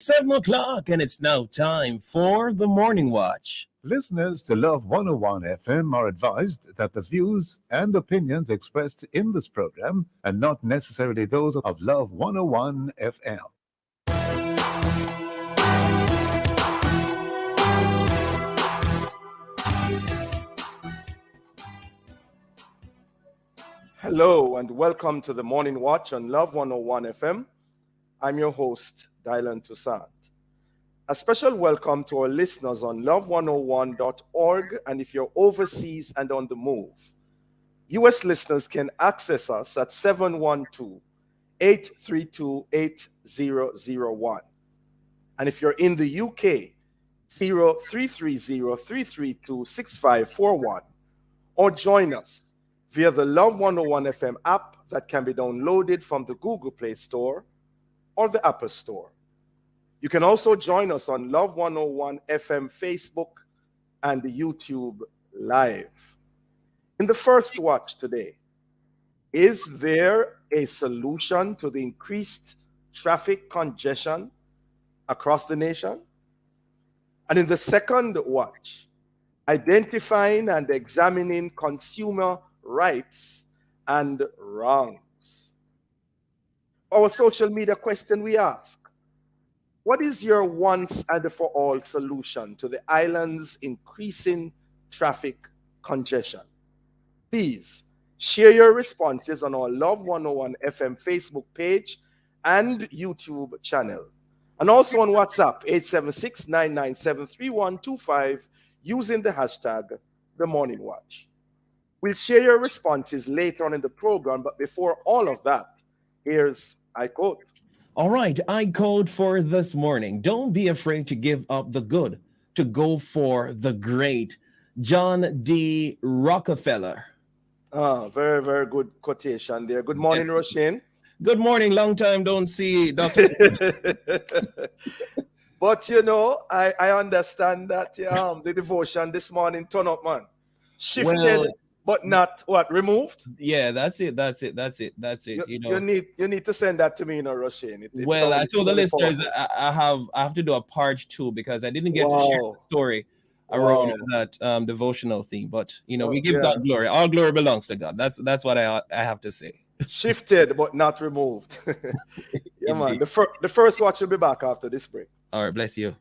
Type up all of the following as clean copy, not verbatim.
7 o'clock, and it's now time for the Morning Watch. Listeners to Love 101 FM are advised that the views and opinions expressed in this program are not necessarily those of Love 101 FM. Hello and welcome to the Morning Watch on Love 101 FM. I'm your host, Dylan Toussaint. A special welcome to our listeners on love101.org, and if you're overseas and on the move, US listeners can access us at 712-832-8001. And if you're in the UK, 0330-332-6541, or join us via the Love 101 FM app that can be downloaded from the Google Play Store or the Apple Store. You can also join us on Love 101 FM Facebook and YouTube Live. In the first watch today, is there a solution to the increased traffic congestion across the nation? And in the second watch, identifying and examining consumer rights and wrongs. Our social media question we ask: what is your once and for all solution to the island's increasing traffic congestion? Please share your responses on our Love 101 FM Facebook page and YouTube channel, and also on WhatsApp 876-997-3125 using the hashtag The Morning Watch. We'll share your responses later on in the program, but before all of that, here's I quote. All right, I code for this morning. Don't be afraid to give up the good, to go for the great. John D. Rockefeller. Very, very good quotation there. Good morning, Roisin. Good morning. Long time don't see, Dr. But you know, I understand that the devotion this morning turned up, man. Shifted, but not what, removed? Yeah, that's it. You know, you need to send that to me, you know, Roisin. I told the listeners I have to do a part 2 because I didn't get to share the story around that devotional theme. But you know, we give God glory. All glory belongs to God. That's what I have to say. Shifted, but not removed. Yeah, man. The first watch will be back after this break. All right, bless you.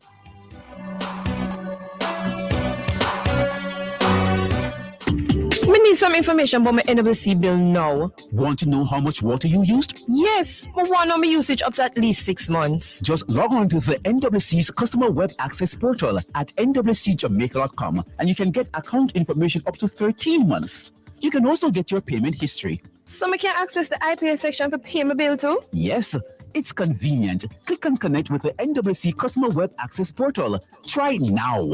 We need some information about my NWC bill now. Want to know how much water you used? Yes, I want to know my usage up to at least 6 months. Just log on to the NWC's customer web access portal at nwcjamaica.com and you can get account information up to 13 months. You can also get your payment history. So I can access the IPA section for pay my bill too? Yes, it's convenient. Click and connect with the NWC customer web access portal. Try it now.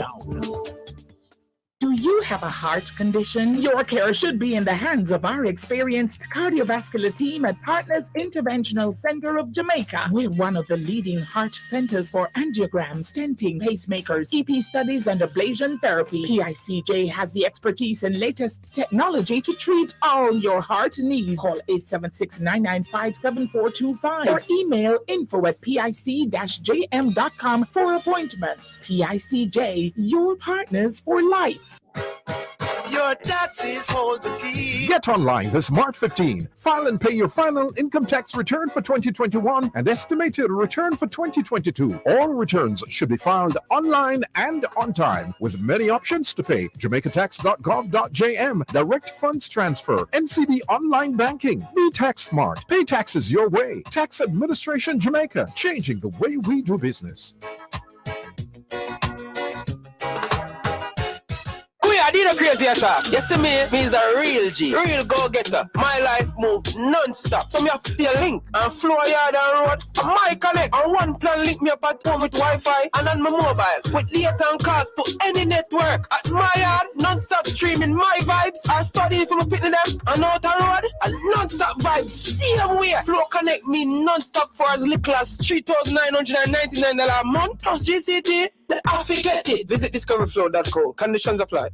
Do you have a heart condition? Your care should be in the hands of our experienced cardiovascular team at Partners Interventional Center of Jamaica. We're one of the leading heart centers for angiogram, stenting, pacemakers, EP studies, and ablation therapy. PICJ has the expertise and latest technology to treat all your heart needs. Call 876-995-7425 or email info@pic-jm.com for appointments. PICJ, your partners for life. Your taxes hold the key. Get online this March 15. File and pay your final income tax return for 2021 and estimated return for 2022. All returns should be filed online and on time with many options to pay. JamaicaTax.gov.jm, direct funds transfer, NCB online banking. Be tax smart. Pay taxes your way. Tax Administration Jamaica, changing the way we do business. I did a crazy attack. You see me means a real G, real go-getter. My life move non-stop. So me have to stay link and floor yard and road. And my connect and one plan link me up at home with Wi-Fi and on my mobile with data and calls to any network. At my yard, non-stop streaming my vibes. I study from a pit them and out the road. And non-stop vibes, same way. Flow connect me non-stop for as little as $3,999 a month. Plus GCT, I forget it. Visit discoverflow.co. Conditions apply.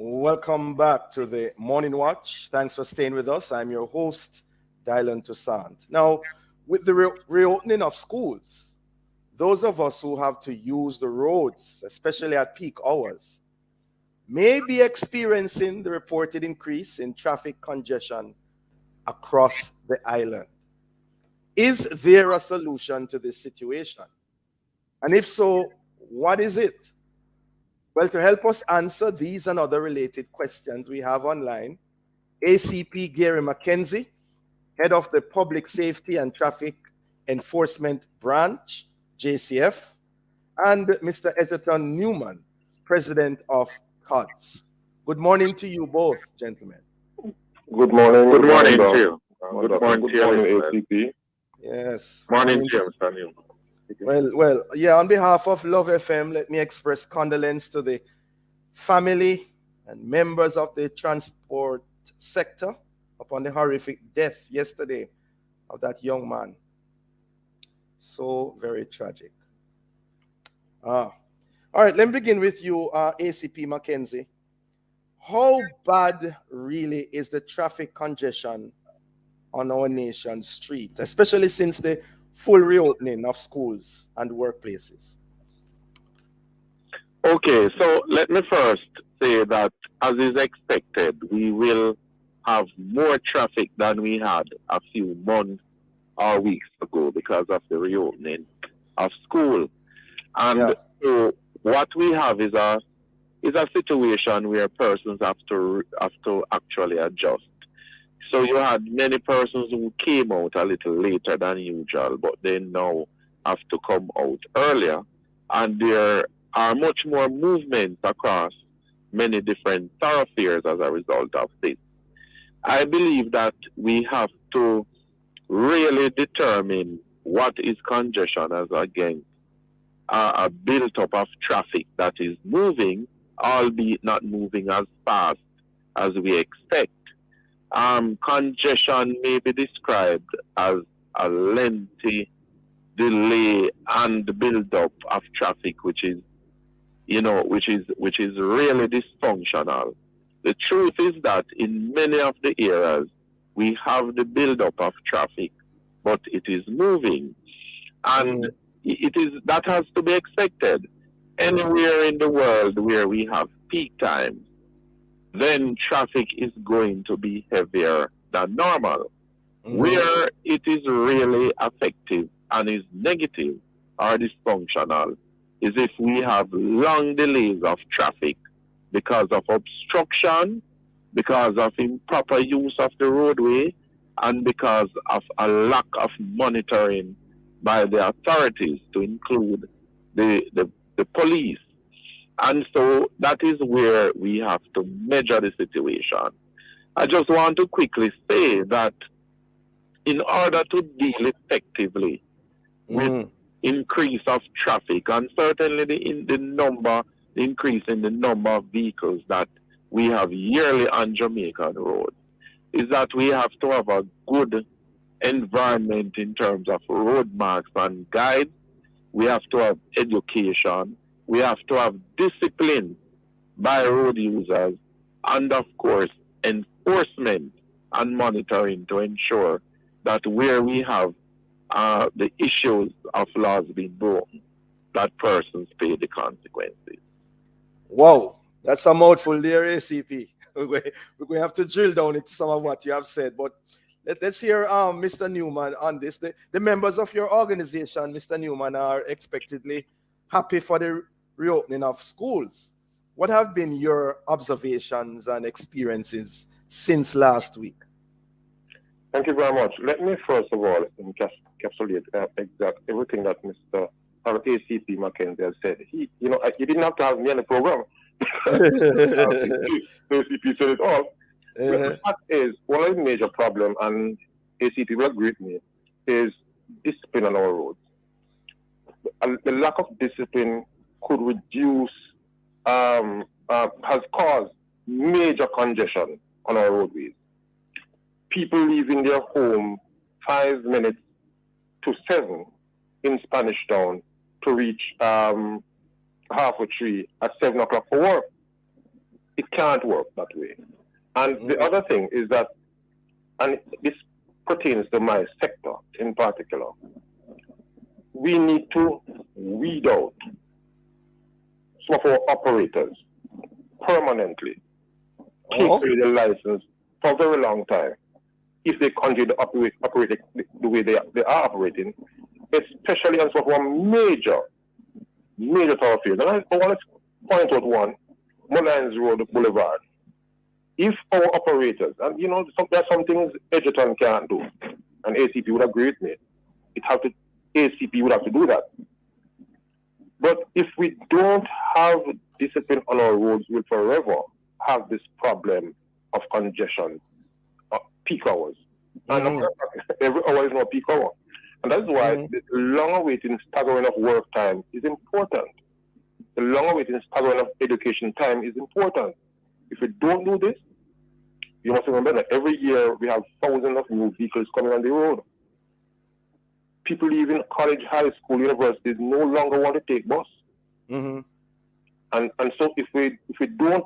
Welcome back to the Morning Watch. Thanks for staying with us. I'm your host, Dylan Toussaint. Now, with the reopening of schools, those of us who have to use the roads, especially at peak hours, may be experiencing the reported increase in traffic congestion across the island. Is there a solution to this situation? And if so, what is it? Well, to help us answer these and other related questions, we have online ACP Gary McKenzie, Head of the Public Safety and Traffic Enforcement Branch, JCF, and Mr. Edgerton Newman, President of CODS. Good morning to you both, gentlemen. Good morning. Good morning to you. Good morning, ACP. Yes. Morning to you, Mr. Newman. Well, yeah, on behalf of Love FM, let me express condolence to the family and members of the transport sector upon the horrific death yesterday of that young man. So very tragic. All right, let me begin with you, ACP McKenzie. How bad really is the traffic congestion on our nation's street, especially since the full reopening of schools and workplaces? Okay, so let me first say that as is expected, we will have more traffic than we had a few months or weeks ago because of the reopening of school. And so what we have is a situation where persons have to actually adjust. So you had many persons who came out a little later than usual, but they now have to come out earlier. And there are much more movements across many different thoroughfares as a result of this. I believe that we have to really determine what is congestion as against a build-up of traffic that is moving, albeit not moving as fast as we expect. Congestion may be described as a lengthy delay and build-up of traffic, which is really dysfunctional. The truth is that in many of the areas we have the build-up of traffic, but it is moving, and that has to be expected. Anywhere in the world where we have peak times, then traffic is going to be heavier than normal. Where it is really effective and is negative or dysfunctional is if we have long delays of traffic because of obstruction, because of improper use of the roadway, and because of a lack of monitoring by the authorities, to include the police. And so that is where we have to measure the situation. I just want to quickly say that in order to deal effectively with increase of traffic, and certainly the increase in the number of vehicles that we have yearly on Jamaican roads, is that we have to have a good environment in terms of road marks and guides. We have to have education. We have to have discipline by road users, and of course enforcement and monitoring to ensure that where we have the issues of laws being broken, that persons pay the consequences. Wow, that's a mouthful there, ACP. We're going to have to drill down into some of what you have said, but let's hear Mr. Newman on this. The members of your organization, Mr. Newman, are expectedly happy for the reopening of schools. What have been your observations and experiences since last week? Thank you very much. Let me first of all encapsulate everything that Mr. ACP McKenzie has said. He didn't have to have me on the program. ACP said it all. The fact is, one of the major problems, and ACP will agree with me, is discipline on our roads. The lack of discipline could reduce, has caused major congestion on our roadways. People leaving their home 5 minutes to 7 in Spanish Town to reach Halfway Tree at 7 o'clock for work. It can't work that way. And the other thing is that, and this pertains to my sector in particular, we need to weed out some of our operators permanently, take away the license for a very long time if they continue to operate the way they are operating, especially on some of our major thoroughfares. And I want to point out one, Mullines Road Boulevard. If our operators, and there are some things Edgerton can't do, and ACP would agree with me, ACP would have to do that. But if we don't have discipline on our roads, we'll forever have this problem of congestion, peak hours. And every hour is not peak hour. And that's why the long-awaited staggering of work time is important. The long-awaited staggering of education time is important. If we don't do this, you must remember that every year we have thousands of new vehicles coming on the road. People leaving college, high school, universities no longer want to take bus. And so if we don't,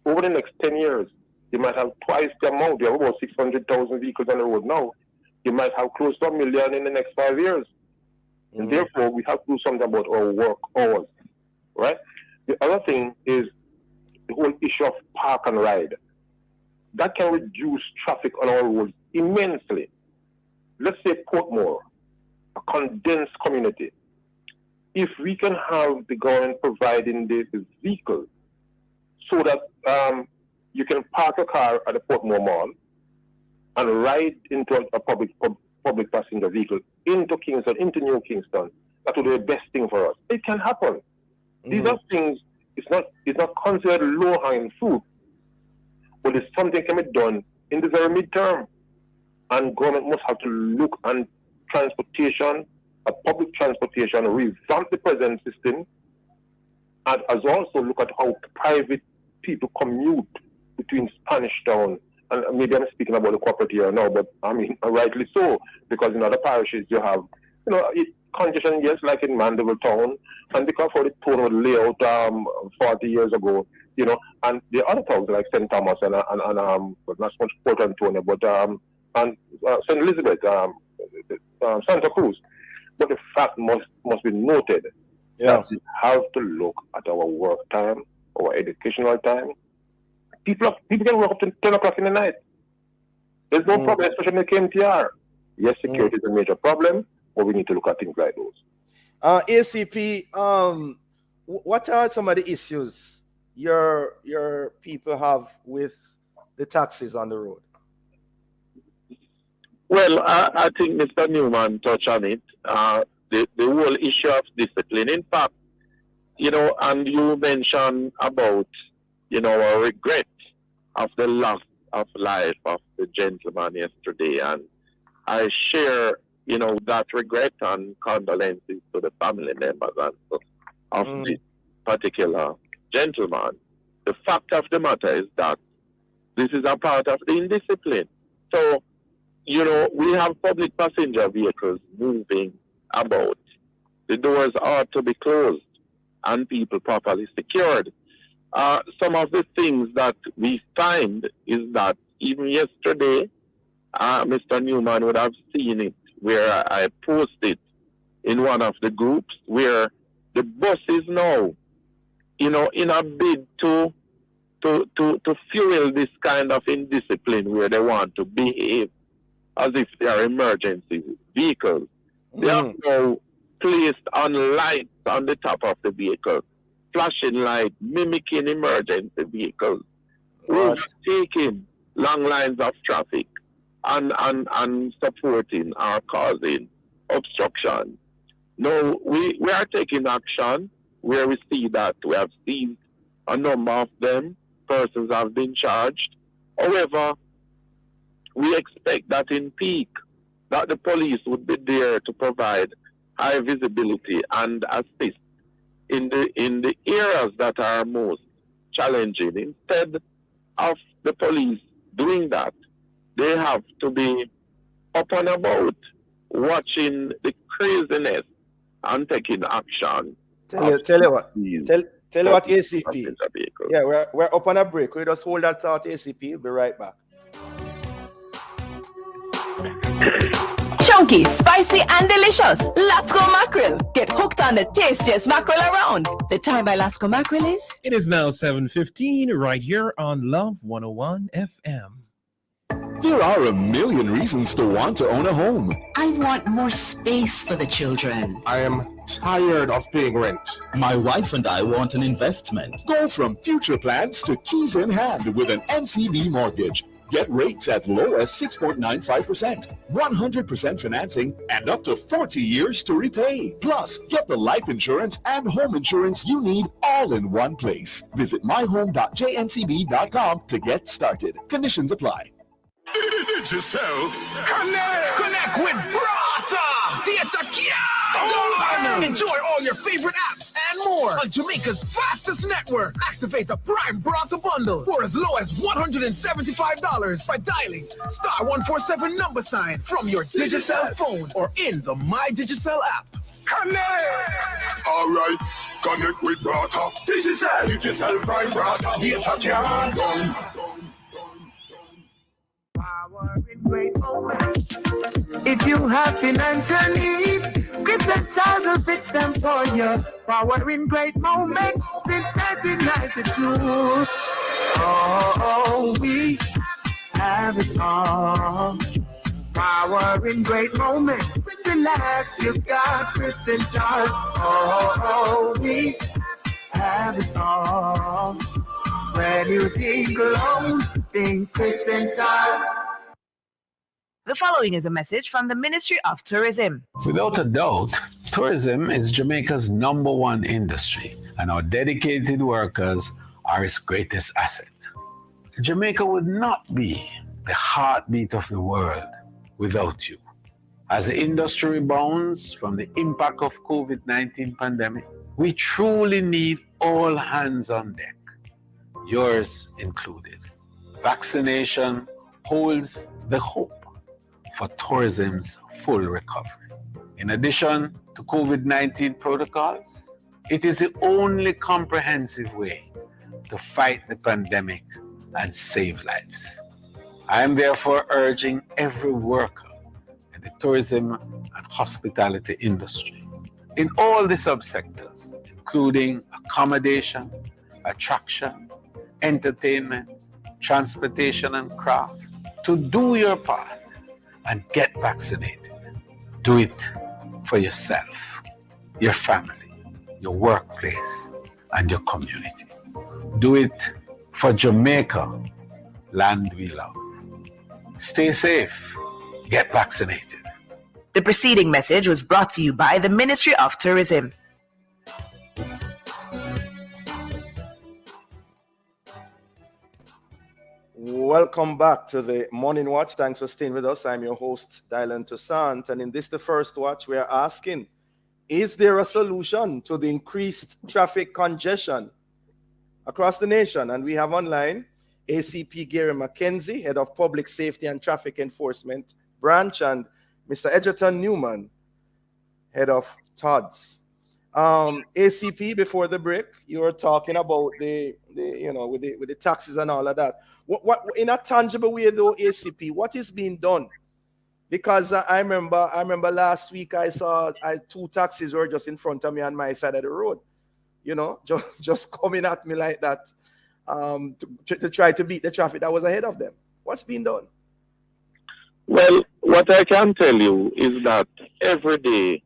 over the next 10 years, you might have twice the amount. You have about 600,000 vehicles on the road now. You might have close to 1 million in the next 5 years. And therefore, we have to do something about our work hours, right? The other thing is the whole issue of park and ride. That can reduce traffic on our roads immensely. Let's say Portmore, a condensed community. If we can have the government providing the vehicles so that you can park a car at the Portmore Mall and ride into a public passenger vehicle into Kingston, into New Kingston, that would be the best thing for us. It can happen. These are things, it's not considered low-hanging fruit, but it's something can be done in the very midterm. And government must have to look at transportation, public transportation, revamp the present system, and as also look at how private people commute between Spanish Town, and maybe I'm speaking about the corporate here now, but I mean, rightly so, because in other parishes you have, congestion, yes, like in Mandeville Town, and because of the town was laid out 40 years ago, and the other towns like St. Thomas and but not so much Port Antonio, but and St. Elizabeth, Santa Cruz. But the fact must be noted that we have to look at our work time, our educational time. People can work up to 10 o'clock in the night. There's no problem, especially in the KMTR. Yes, security is a major problem, but we need to look at things like those. ACP, what are some of the issues your people have with the taxis on the road? Well, I think Mr. Newman touched on it. The whole issue of discipline. In fact, and you mentioned about, our regret of the loss of life of the gentleman yesterday. And I share, that regret and condolences to the family members of this particular gentleman. The fact of the matter is that this is a part of the indiscipline. So, we have public passenger vehicles moving about. The doors ought to be closed and people properly secured. Some of the things that we find is that even yesterday, Mr. Newman would have seen it where I posted in one of the groups where the buses now, in a bid to fuel this kind of indiscipline where they want to behave as if they are emergency vehicles. They are now placed on lights on the top of the vehicle, flashing light, mimicking emergency vehicles, taking long lines of traffic and supporting or causing obstruction. No, we are taking action where we see that we have seen a number of them, persons have been charged. However, we expect that in peak, that the police would be there to provide high visibility and assist in the areas that are most challenging. Instead of the police doing that, they have to be up and about, watching the craziness and taking action. Tell you what, Tell you what, ACP. Yeah, we're up on a break. We just hold that thought, ACP. We'll be right back. Chunky, spicy, and delicious. Lasco mackerel. Get hooked on the tastiest mackerel around. The time by Lasco mackerel is? It is now 7:15 right here on Love 101 FM. There are a million reasons to want to own a home. I want more space for the children. I am tired of paying rent. My wife and I want an investment. Go from future plans to keys in hand with an NCB mortgage. Get rates as low as 6.95%, 100% financing, and up to 40 years to repay. Plus, get the life insurance and home insurance you need all in one place. Visit myhome.jncb.com to get started. Conditions apply. Digicel. Connect with Brata. Data Kia. Enjoy all your favorite apps and more on Jamaica's fastest network. Activate the Prime Brata bundle for as low as $175 by dialing *147 from your Digicel phone or in the My Digicel app. Connect! Alright, connect with Brata. Digicel Prime Brata. Data Kia. If you have financial needs, Crystal Charles will fix them for you. Power in great moments since 1992. Oh, we have it all. Power in great moments. Relax, you got Crystal Charles. Oh, we have it all. When you think loans, think Crystal Charles. The following is a message from the Ministry of Tourism. Without a doubt, tourism is Jamaica's #1 industry, and our dedicated workers are its greatest asset. Jamaica would not be the heartbeat of the world without you. As the industry rebounds from the impact of COVID-19 pandemic, we truly need all hands on deck, yours included. Vaccination holds the hope for tourism's full recovery. In addition to COVID-19 protocols, it is the only comprehensive way to fight the pandemic and save lives. I am therefore urging every worker in the tourism and hospitality industry, in all the subsectors, including accommodation, attraction, entertainment, transportation, and craft, to do your part and get vaccinated. Do it for yourself, your family, your workplace, and your community. Do it for Jamaica, land we love. Stay safe. Get vaccinated. The preceding message was brought to you by the Ministry of Tourism. Welcome back to the Morning Watch. Thanks for staying with us. I'm your host, Dylan Toussaint. And in this, the first watch, we are asking, is there a solution to the increased traffic congestion across the nation? And we have online ACP Gary McKenzie, Head of Public Safety and Traffic Enforcement Branch, and Mr. Edgerton Newman, Head of TODS. ACP, before the break, you were talking about the with the taxes and all of that. What in a tangible way though, ACP, what is being done? Because I remember last week I saw two taxis were just in front of me on my side of the road, just coming at me like that, to try to beat the traffic that was ahead of them. What's being done? Well, what I can tell you is that every day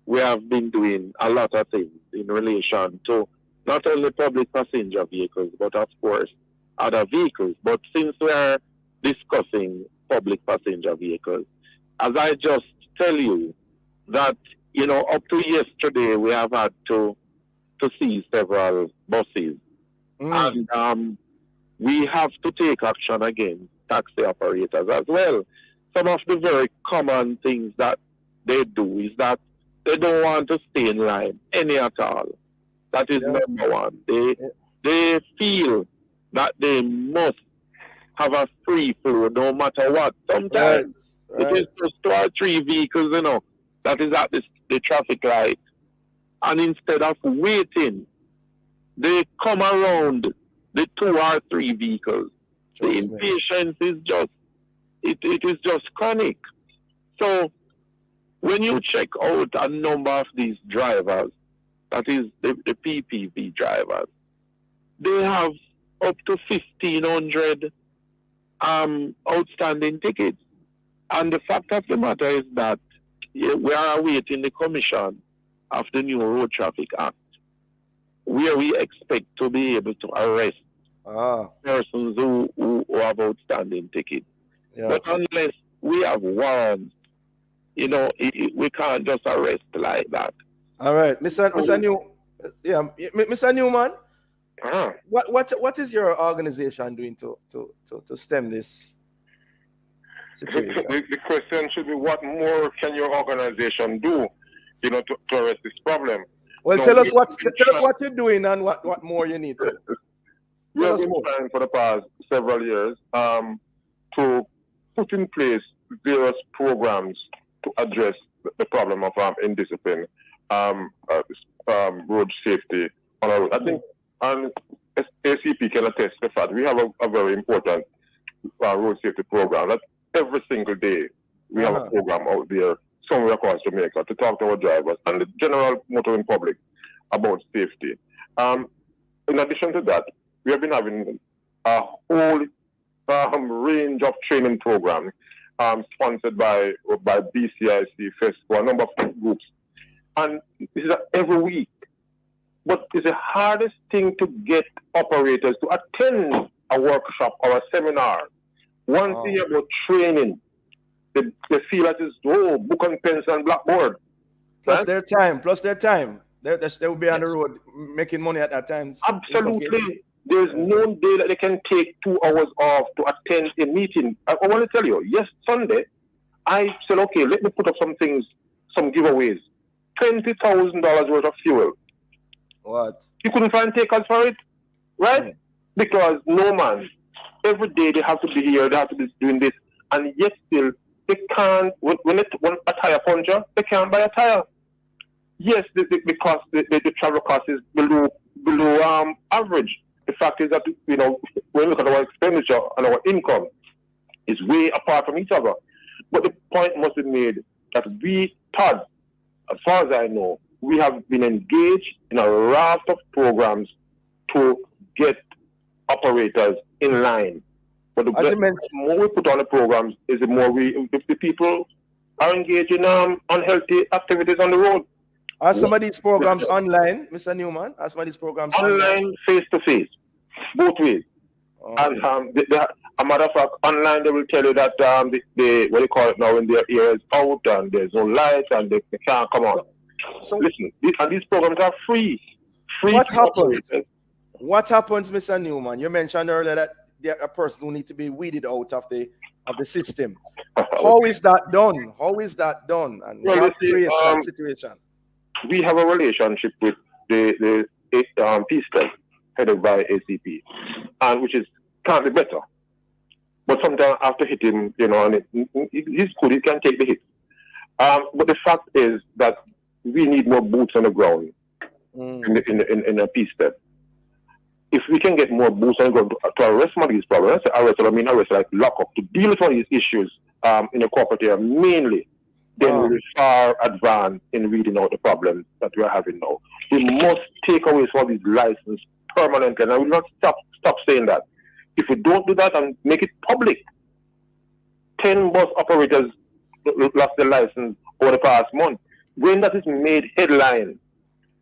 we have been doing a lot of things in relation to not only public passenger vehicles, but of course other vehicles. But since we are discussing public passenger vehicles, as I just tell you that, up to yesterday we have had to seize several buses. And we have to take action against taxi operators as well. Some of the very common things that they do is that they don't want to stay in line any at all. That is number one. They feel that they must have a free flow no matter what. Sometimes it is just 2 or 3 vehicles, that is at the traffic light. And instead of waiting they come around the 2 or 3 vehicles. The impatience is just, it is just chronic. So when you check out a number of these drivers, that is the PPV drivers, they have up to 1,500 outstanding tickets. And the fact of the matter is that we are awaiting the commission of the new Road Traffic Act, where we expect to be able to arrest persons who have outstanding tickets. Yeah. But unless we have warrants, you know, we can't just arrest like that. All right, Mr. Newman. What is your organization doing to stem this situation? The question should be, what more can your organization do, you know, to arrest this problem? Well, tell us what you're doing and what more you need to. We have been trying for the past several years to put in place various programs to address the problem of indiscipline, road safety. I think ACP can attest to the fact we have a very important road safety program. That every single day we have a program out there somewhere across Jamaica to talk to our drivers and the general motoring public about safety. In addition to that, we have been having a whole range of training programs sponsored by BCIC, FESCO, a number of groups. And this is every week. But it's the hardest thing to get operators to attend a workshop or a seminar. One thing about training, they feel that it's book and pencil and blackboard. Plus their time. They will be on the road making money at that time. Absolutely. There's no day that they can take 2 hours off to attend a meeting. I want to tell you, yes, Sunday, I said, okay, let me put up some things, some giveaways. $20,000 worth of fuel. What? You couldn't find takers for it, right? Because no man, every day they have to be here, they have to be doing this, and yet still they can't. When a tire puncture, they can't buy a tire. Yes, because the travel cost is below average. The fact is that, you know, when we look at our expenditure and our income, is way apart from each other. But the point must be made that we, Todd, as far as I know, we have been engaged in a raft of programs to get operators in line. But the more we put on the programs, is the more the people are engaged in unhealthy activities on the road. Are some of these programs online, Mr. Newman? Are some of these programs online, face-to-face, both ways. And a matter of fact, online they will tell you that they what they call it now, when their ear is out and there's no light and they can't come on. So listen, these programs are free. What happens? What happens, Mr. Newman? You mentioned earlier that there are a person who needs to be weeded out of the system. How is that done? And what creates that situation? We have a relationship with the P-Step headed by ACP, and which is can't be better. But sometimes after hitting, you know, and he's good, he can take the hit. But the fact is that we need more boots on the ground in a P-Step. If we can get more boots on the ground to arrest some of these problems, arrest like lock up, to deal with some of these issues in the corporate area mainly, then we'll be far advanced in weeding out the problems that we are having now. We must take away some of these licenses permanently, and I will not stop saying that. If we don't do that and make it public, 10 bus operators lost their license over the past month. When that is made headline,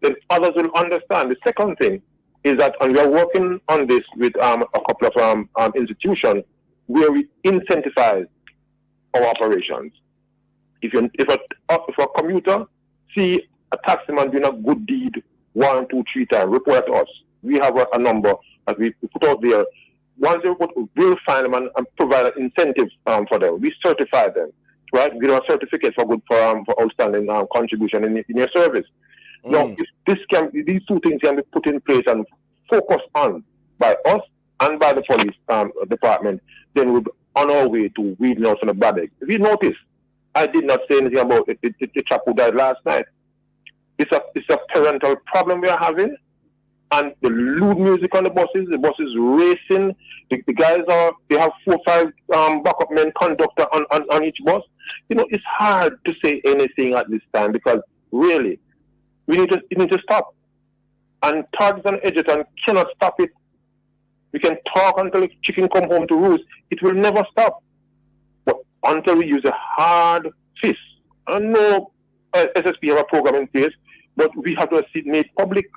then others will understand. The second thing is that, and we are working on this with a couple of institutions where we incentivize our operations. If a commuter see a taximan doing a good deed 1, 2, 3 times, report to us. We have a number that we put out there. Once they report, we'll find them and provide incentives for them. We certify them, right? We give them a certificate for outstanding contribution in your service. Now, if these two things can be put in place and focused on by us and by the police department, then we'll be on our way to weeding out from the bad egg. If you notice, I did not say anything about the chap who died last night. It's a parental problem we are having, and the loud music on the buses racing. The guys they have 4 or 5 backup men conductor on each bus. You know, it's hard to say anything at this time because really, we need to stop. And Togs and Edgerton cannot stop it. We can talk until the chicken come home to roost. It will never stop. But until we use a hard fist. I know SSP have a program in place, but we have to see it made public.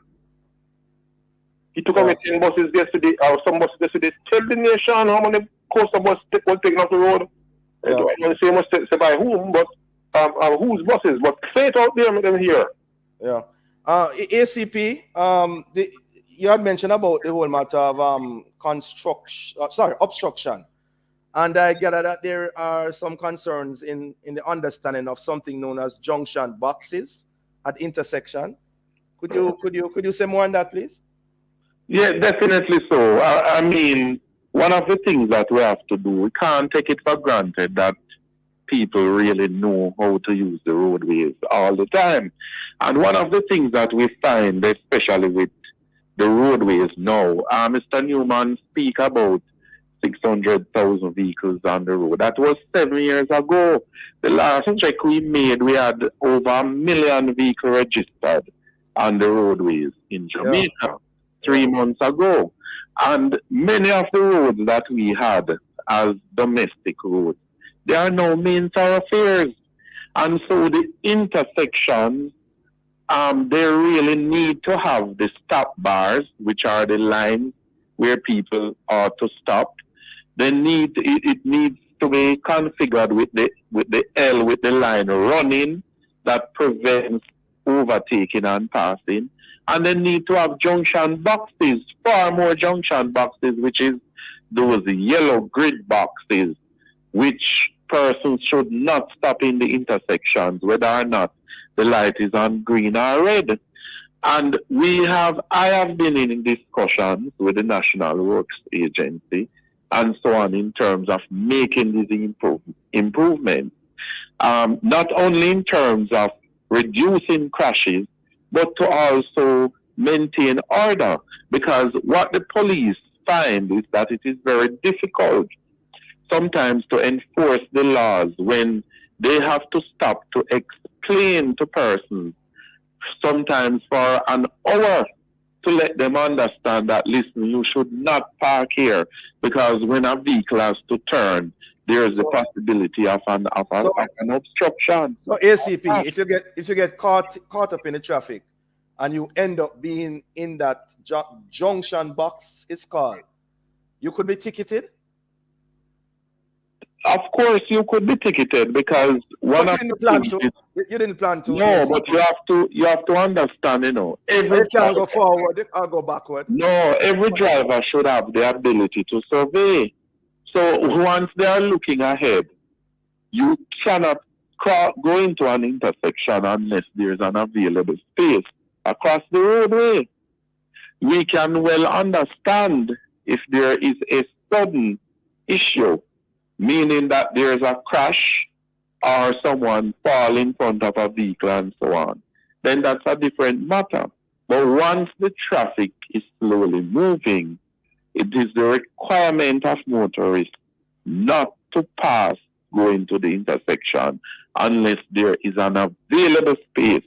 He took away 10 buses yesterday, or some buses yesterday. Tell the nation how many coaster buses was taken off the road. I don't say much say by whom, but whose buses, but say it out there, make them hear. Yeah. ACP, you had mentioned about the whole matter of obstruction. And I gather that there are some concerns in the understanding of something known as junction boxes at intersection. Could you say more on that, please? Yeah, definitely so. I mean, one of the things that we have to do, we can't take it for granted that people really know how to use the roadways all the time. And one of the things that we find, especially with the roadways now, Mr. Newman speak about 600,000 vehicles on the road. That was 7 years ago. The last check we made, we had over 1 million vehicles registered on the roadways in Jamaica 3 months ago. And many of the roads that we had as domestic roads, they are now main thoroughfares. And so the intersections, they really need to have the stop bars, which are the lines where people are to stop. It needs to be configured with the L, with the line running that prevents overtaking and passing. And they need to have junction boxes, far more junction boxes, which is those yellow grid boxes, which persons should not stop in the intersections, whether or not the light is on green or red. And I have been in discussions with the National Works Agency and so on in terms of making these improvements, not only in terms of reducing crashes, but to also maintain order. Because what the police find is that it is very difficult sometimes to enforce the laws when they have to stop to explain to persons, sometimes for an hour, to let them understand that, listen, you should not park here, because when a vehicle has to turn, there is a possibility of an obstruction. So ACP, if you get caught up in the traffic and you end up being in that junction box, it's called, you could be ticketed? Of course, you could be ticketed because you didn't plan to. No, but you have to understand, every driver go forward, I'll go backward. No, every driver should have the ability to survey. So once they are looking ahead, you cannot go into an intersection unless there is an available space across the roadway. We can well understand if there is a sudden issue, meaning that there is a crash or someone fall in front of a vehicle and so on, then that's a different matter. But once the traffic is slowly moving, it is the requirement of motorists not to pass going to the intersection unless there is an available space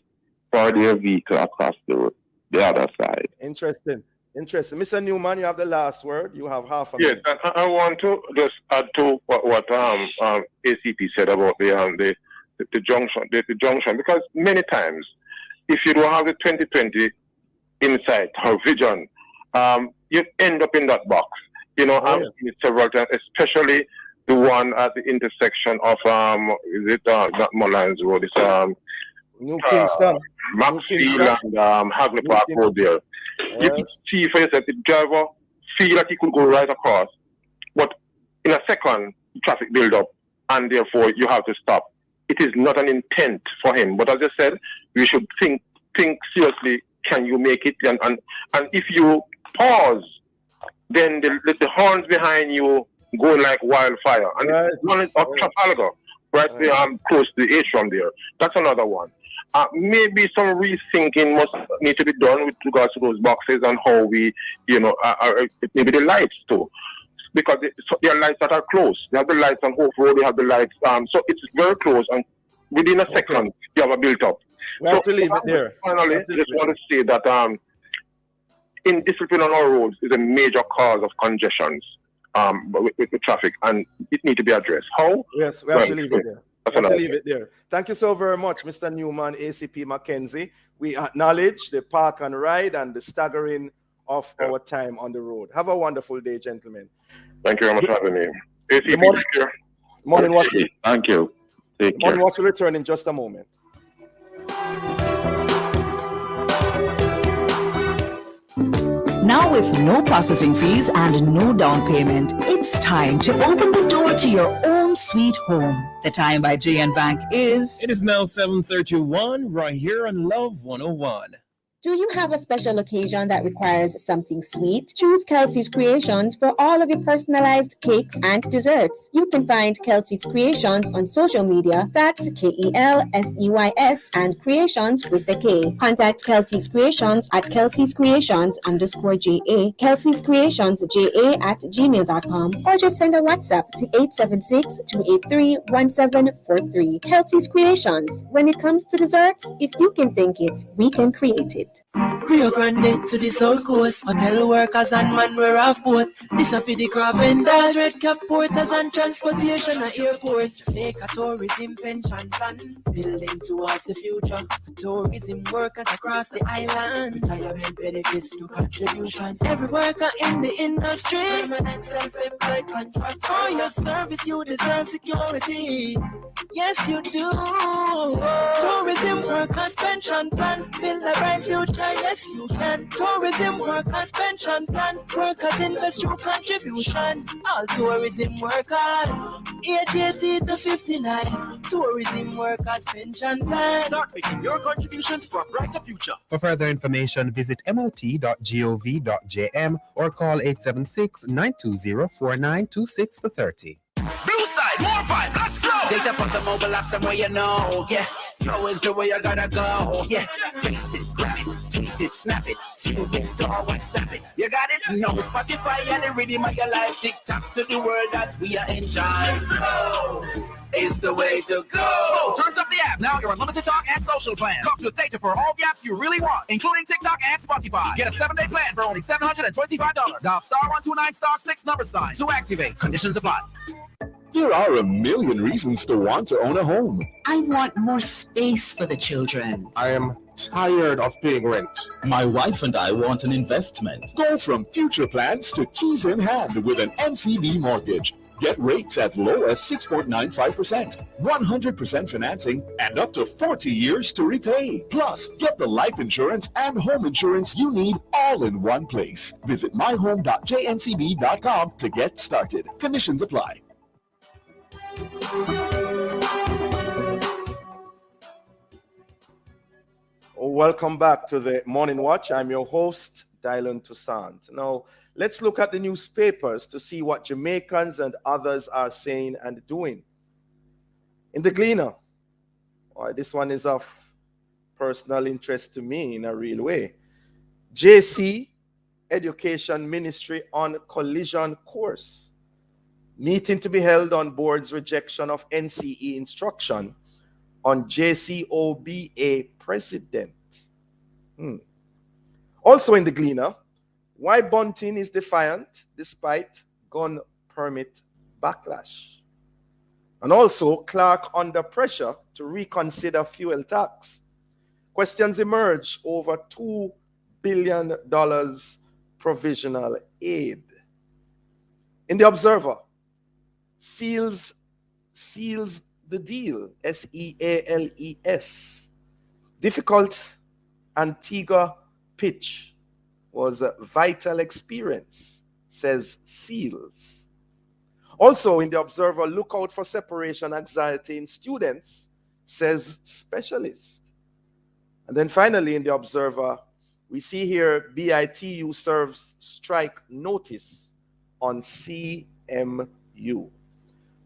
for their vehicle across the other side. Interesting. Mr. Newman, you have the last word. You have half a minute. Yes, I want to just add to what ACP said about the junction, because many times, if you don't have the 2020 insight or vision, you end up in that box. I've seen it several times, especially the one at the intersection of not Mullines Road, it's New Kingston, Maxfield and Hagley Park Road there. You can see for yourself the driver feel like he could go right across, but in a second, traffic build up, and therefore you have to stop. It is not an intent for him, but as I said, you should think seriously. Can you make it? And if you pause, then the horns behind you go like wildfire. And one is Trafalgar, right there, close to the atrium there. That's another one. maybe some rethinking must need to be done with regards to those boxes and how we, maybe the lights too. Because there are lights that are close. They have the lights on Hope Road, they have the lights. So it's very close, and within a second, you have a built up. We have to leave it there. Finally, I just want to say that indiscipline on our roads is a major cause of congestions with traffic, and it needs to be addressed. How? Yes, we have to leave it there. We have to leave it there. Thank you so very much, Mr. Newman, ACP Mackenzie. We acknowledge the park and ride and the staggering of our time on the road. Have a wonderful day, gentlemen. Thank you very much for having me. ACP, Morning Watch. Thank you. Morning Watch will return in just a moment. Now with no processing fees and no down payment, it's time to open the door to your own sweet home. The time by JN Bank is... It is now 7:31 right here on Love 101. Do you have a special occasion that requires something sweet? Choose Kelsey's Creations for all of your personalized cakes and desserts. You can find Kelsey's Creations on social media. That's KELSEYS and Creations with a K. Contact Kelsey's Creations at Kelsey'sCreations_JA, Kelsey's Creations JA at gmail.com, or just send a WhatsApp to 876-283-1743. Kelsey's Creations. When it comes to desserts, if you can think it, we can create it. Rio Grande to the South Coast, hotel workers and man wear off boat. This a for the craft vendors, red cap porters and transportation at airport. Jamaica tourism pension plan, building towards the future for tourism workers across the island. Retirement benefits to contributions. Every worker in the industry, permanent self-employed contract. For your service, you deserve security. Yes, you do. Tourism workers pension plan, build a bright future. Yes, you can. Tourism workers pension plan. Workers invest through contributions. All tourism workers, age 80 to 59. Tourism workers pension plan. Start making your contributions for a brighter future. For further information, visit mot.gov.jm or call 876-920-4926 for 30. Blue side, more vibe, let's flow. Data from the mobile app somewhere you know. Yeah, flow is the way you gotta go. Yeah, face it, grab it, tweet it, snap it, tune it, or WhatsApp it. You got it? No, Spotify and the rhythm of your life. TikTok to the world that we are enjoying. Flow is the way to go. Flow turns up the app. Now your unlimited talk and social plan comes with data for all the apps you really want, including TikTok and Spotify. Get a 7-day plan for only $725. Dial *129*6 to activate. Conditions apply. There are a million reasons to want to own a home. I want more space for the children. I am tired of paying rent. My wife and I want an investment. Go from future plans to keys in hand with an NCB mortgage. Get rates as low as 6.95%, 100% financing, and up to 40 years to repay. Plus, get the life insurance and home insurance you need all in one place. Visit myhome.jncb.com to get started. Conditions apply. Welcome back to the Morning Watch. I'm your host, Dylan Toussaint. Now, let's look at the newspapers to see what Jamaicans and others are saying and doing. In the Gleaner, this one is of personal interest to me in a real way. JC Education Ministry on collision course. Meeting to be held on board's rejection of NCE instruction on JCOBA president. Also in the Gleaner, why Bunting is defiant despite gun permit backlash. And also Clark under pressure to reconsider fuel tax. Questions emerge over $2 billion provisional aid. In the Observer, seals the deal, SEALES. Difficult Antigua pitch was a vital experience, says SEALs. Also in the Observer, look out for separation anxiety in students, says specialist. And then finally in the Observer, we see here BITU serves strike notice on CMU.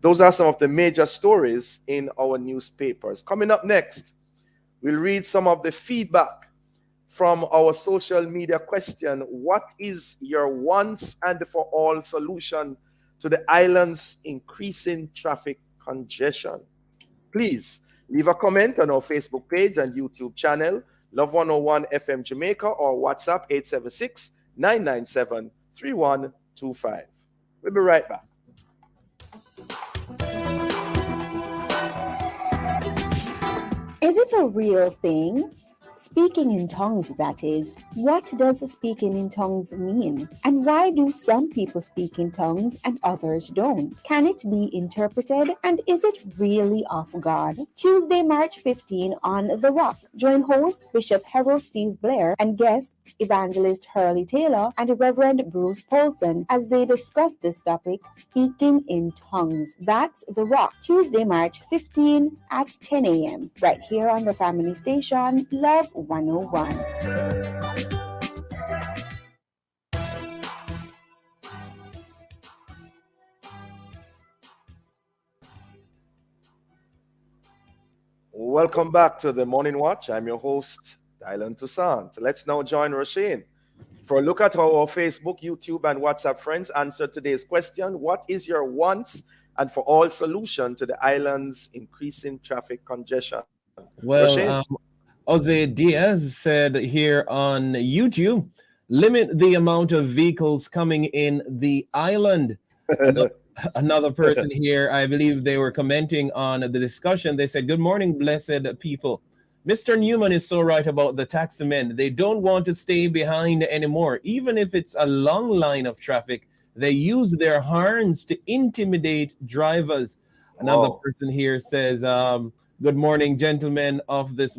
Those are some of the major stories in our newspapers. Coming up next, we'll read some of the feedback from our social media question. What is your once and for all solution to the island's increasing traffic congestion? Please leave a comment on our Facebook page and YouTube channel, Love 101 FM Jamaica, or WhatsApp 876-997-3125. We'll be right back. Is it a real thing? Speaking in tongues, that is. What does speaking in tongues mean? And why do some people speak in tongues and others don't? Can it be interpreted? And is it really of God? Tuesday, March 15 on The Rock. Join host Bishop Hero Steve Blair and guests Evangelist Hurley Taylor and Reverend Bruce Paulson as they discuss this topic, speaking in tongues. That's The Rock. Tuesday, March 15 at 10 a.m. right here on the family station, Love 101. Welcome back to the Morning Watch. I'm your host, Dylan Toussaint. Let's now join Roshane for a look at how our Facebook, YouTube, and WhatsApp friends answer today's question. What is your once and for all solution to the island's increasing traffic congestion? Well, Jose Diaz said here on YouTube, limit the amount of vehicles coming in the island. Another person here, I believe they were commenting on the discussion. They said, good morning, blessed people. Mr. Newman is so right about the taximen. They don't want to stay behind anymore. Even if it's a long line of traffic, they use their horns to intimidate drivers. Another person here says, good morning, gentlemen of this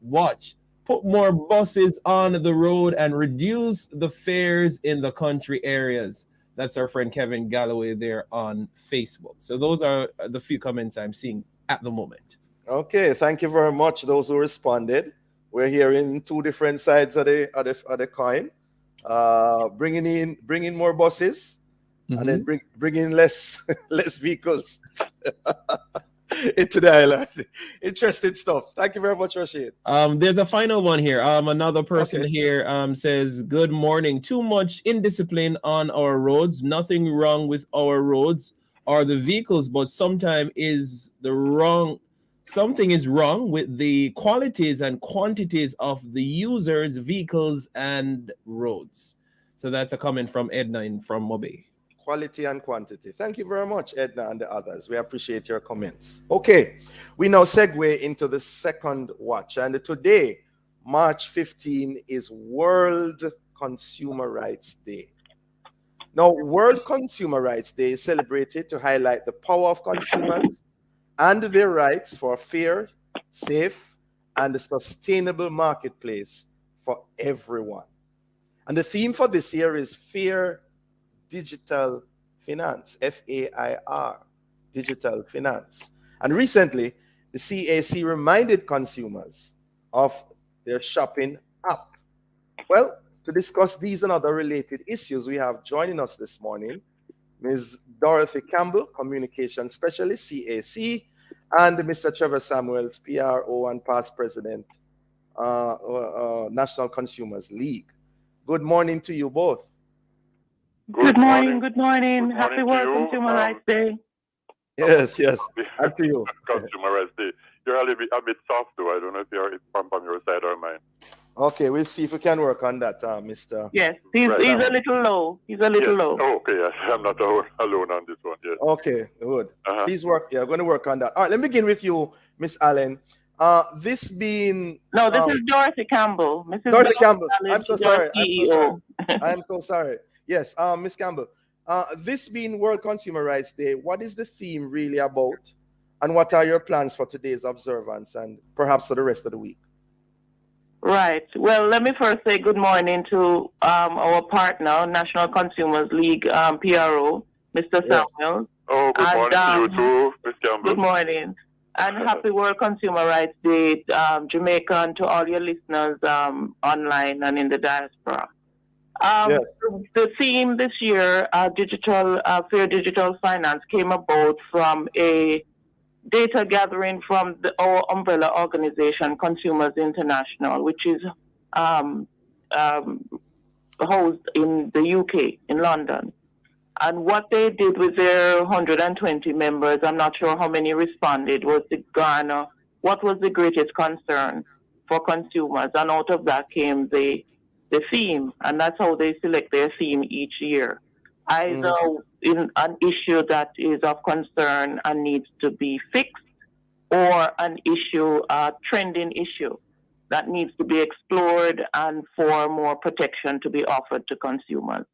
watch. Put more buses on the road and reduce the fares in the country areas. That's our friend Kevin Galloway there on Facebook. So those are the few comments I'm seeing at the moment. Okay, thank you very much, those who responded. We're hearing two different sides of the coin. Bringing in more buses, and then bring in less vehicles into the island. Interesting stuff. Thank you very much, Rashid. There's a final one here. Another person here says, good morning. Too much indiscipline on our roads. Nothing wrong with our roads or the vehicles, but something is wrong with the qualities and quantities of the users, vehicles, and roads. So that's a comment from Edna from Mobay. Quality and quantity. Thank you very much, Edna and the others. We appreciate your comments. Okay, we now segue into the second watch. And today, March 15, is World Consumer Rights Day. Now, World Consumer Rights Day is celebrated to highlight the power of consumers and their rights for a fair, safe, and sustainable marketplace for everyone. And the theme for this year is Fair Digital Finance, FAIR, Digital Finance. And recently, the CAC reminded consumers of their shopping app. Well, to discuss these and other related issues, we have joining us this morning Ms. Dorothy Campbell, Communication Specialist, CAC, and Mr. Trevor Samuels, PRO and past President, National Consumers League. Good morning to you both. Good morning. Happy World Consumer Rights Day. Yes. Up to you. Consumer Rights Day. You're a bit soft, though. I don't know if it's from your side or mine. Okay, we'll see if we can work on that, Mr. Yes, he's a little low. low. Oh, okay, yes. I'm not alone on this one. Yes. Okay, good. Please work. Yeah, I'm going to work on that. All right, let me begin with you, Miss Allen. This is Dorothy Campbell. Mrs. Dorothy Campbell. I'm so sorry. CEO. I'm so sorry. Yes, Miss Campbell. This being World Consumer Rights Day, what is the theme really about? And what are your plans for today's observance and perhaps for the rest of the week? Right. Well, let me first say good morning to our partner, National Consumers League, PRO, Mr. Samuels. Oh, good morning to you too, Ms. Campbell. Good morning. And happy World Consumer Rights Day, Jamaica, and to all your listeners online and in the diaspora. The theme this year, fair digital finance, came about from a data gathering from our umbrella organization, Consumers International, which is housed in the UK, in London. And what they did with their 120 members, I'm not sure how many responded, was to garner what was the greatest concern for consumers. And out of that came the theme, and that's how they select their theme each year. Either in an issue that is of concern and needs to be fixed, or an issue, a trending issue that needs to be explored and for more protection to be offered to consumers.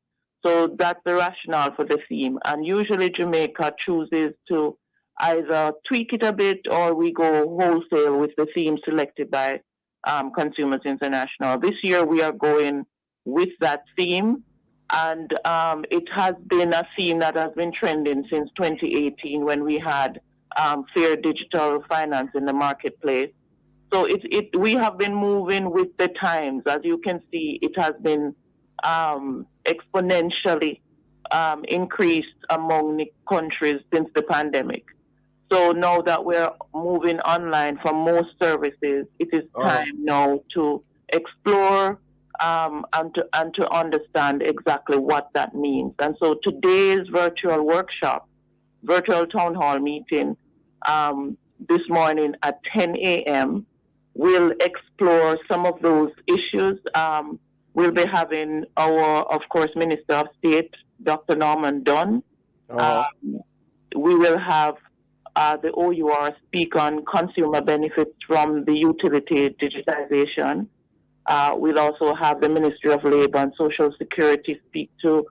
So that's the rationale for the theme. And usually Jamaica chooses to either tweak it a bit, or we go wholesale with the theme selected by Consumers International. This year we are going with that theme, and it has been a theme that has been trending since 2018 when we had fair digital finance in the marketplace. So we have been moving with the times. As you can see, it has been exponentially increased among the countries since the pandemic. So now that we're moving online for most services, it is time now to explore and to understand exactly what that means. And so today's virtual workshop, virtual town hall meeting this morning at 10 a.m. will explore some of those issues. We'll be having our, of course, Minister of State, Dr. Norman Dunn. We will have the OUR speak on consumer benefits from the utility digitization. We'll also have the Ministry of Labor and Social Security speak to,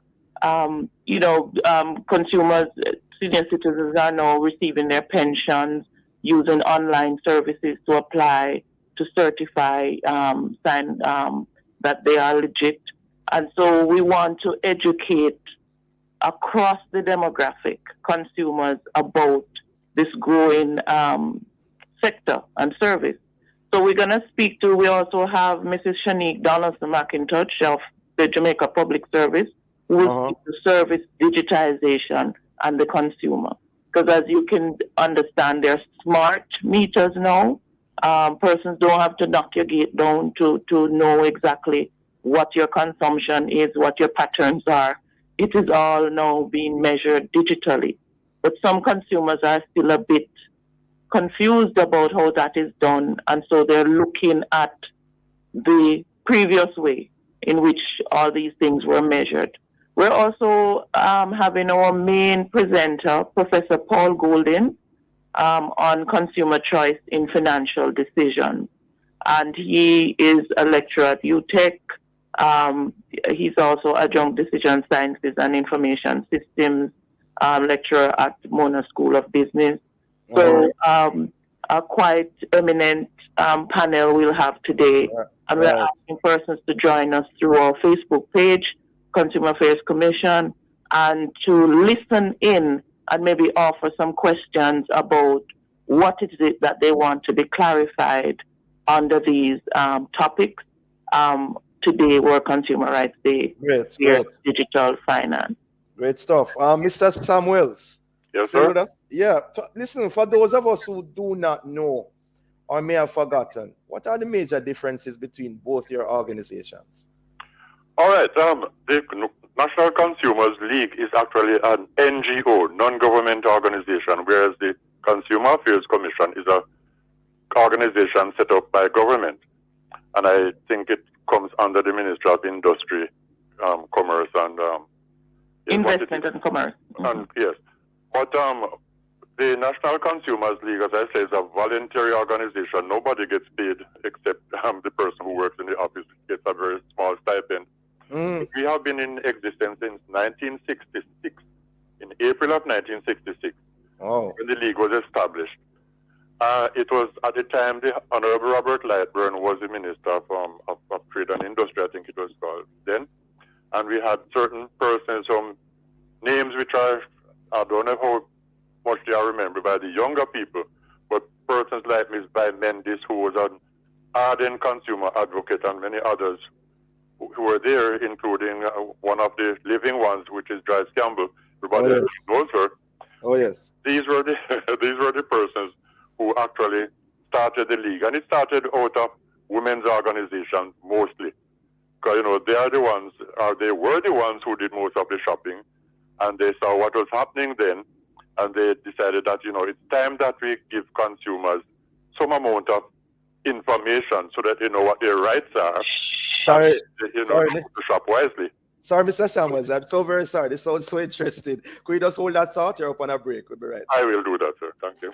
consumers, senior citizens are now receiving their pensions using online services to apply, to certify, that they are legit. And so we want to educate across the demographic consumers about this growing sector and service. So we're going to speak to, we also have Mrs. Shanique Donaldson-McIntosh of the Jamaica Public Service, who will speak to service digitization and the consumer. Because as you can understand, there are smart meters now. Persons don't have to knock your gate down to know exactly what your consumption is, what your patterns are. It is all now being measured digitally. But some consumers are still a bit confused about how that is done, and so they're looking at the previous way in which all these things were measured. We're also having our main presenter, Professor Paul Golding, on consumer choice in financial decisions. And he is a lecturer at UTech. He's also adjunct decision sciences and information systems lecturer at Mona School of Business. So a quite eminent panel we'll have today. And we're asking persons to join us through our Facebook page, Consumer Affairs Commission, and to listen in and maybe offer some questions about what is it that they want to be clarified under these topics. Today, World Consumer Rights Day, great. Digital finance. Great stuff. Mr. Samuels. Yes, sir. Yeah, listen, for those of us who do not know or may have forgotten, what are the major differences between both your organizations? All right. The National Consumers League is actually an NGO, non-government organization, whereas the Consumer Affairs Commission is an organization set up by government. And I think it comes under the Ministry of Industry, Commerce, and Investment and Commerce. And, yes. But the National Consumers League, as I say, is a voluntary organization. Nobody gets paid except the person who works in the office gets a very small stipend. We have been in existence since 1966, in April of 1966, when the league was established. It was at the time the Honorable Robert Lightburn was the Minister of Trade and Industry, I think it was called then. And we had certain persons, some names which I don't know how much they are remembered by the younger people, but persons like Ms. Bai Mendis, who was an ardent consumer advocate, and many others who were there, including one of the living ones, which is Joyce Campbell. Everybody knows her. Oh yes. These were the persons who actually started the league, and it started out of women's organizations mostly, because they are the ones, or they were the ones who did most of the shopping, and they saw what was happening then, and they decided that it's time that we give consumers some amount of information so that they know what their rights are. Sorry, to shop wisely. Sorry, Mr. Samuels, I'm so very sorry. This sounds so interesting. Could you just hold that thought? You're up on a break. We'll be right. I will do that, sir. Thank you.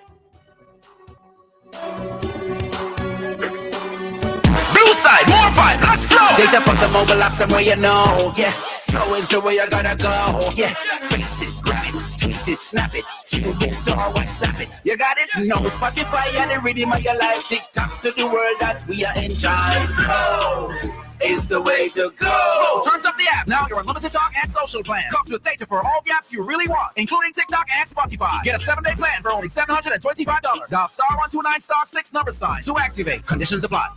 Blue side, more fight, let's flow. Data from the mobile apps and where you know. Yeah, flow is the way you gotta go. Yeah, face it, grab it, tweet it, snap it, tune it or WhatsApp it. You got it? No, Spotify and the rhythm of your life. TikTok to the world that we are enjoying. Flow is the way to go. Flow turns up the app. Now your unlimited talk and social plan comes with data for all the apps you really want, including TikTok and Spotify. Get a 7-day plan for only $725. Dial *129*6 to activate. Conditions apply.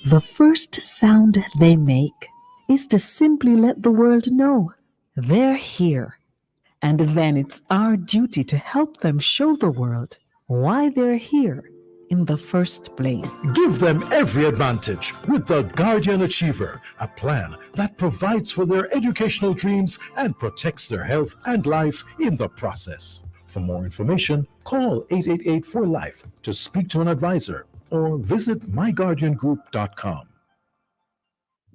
The first sound they make is to simply let the world know they're here. And then it's our duty to help them show the world why they're here in the first place. Give them every advantage with the Guardian Achiever, a plan that provides for their educational dreams and protects their health and life in the process. For more information, call 888-4LIFE to speak to an advisor or visit myguardiangroup.com.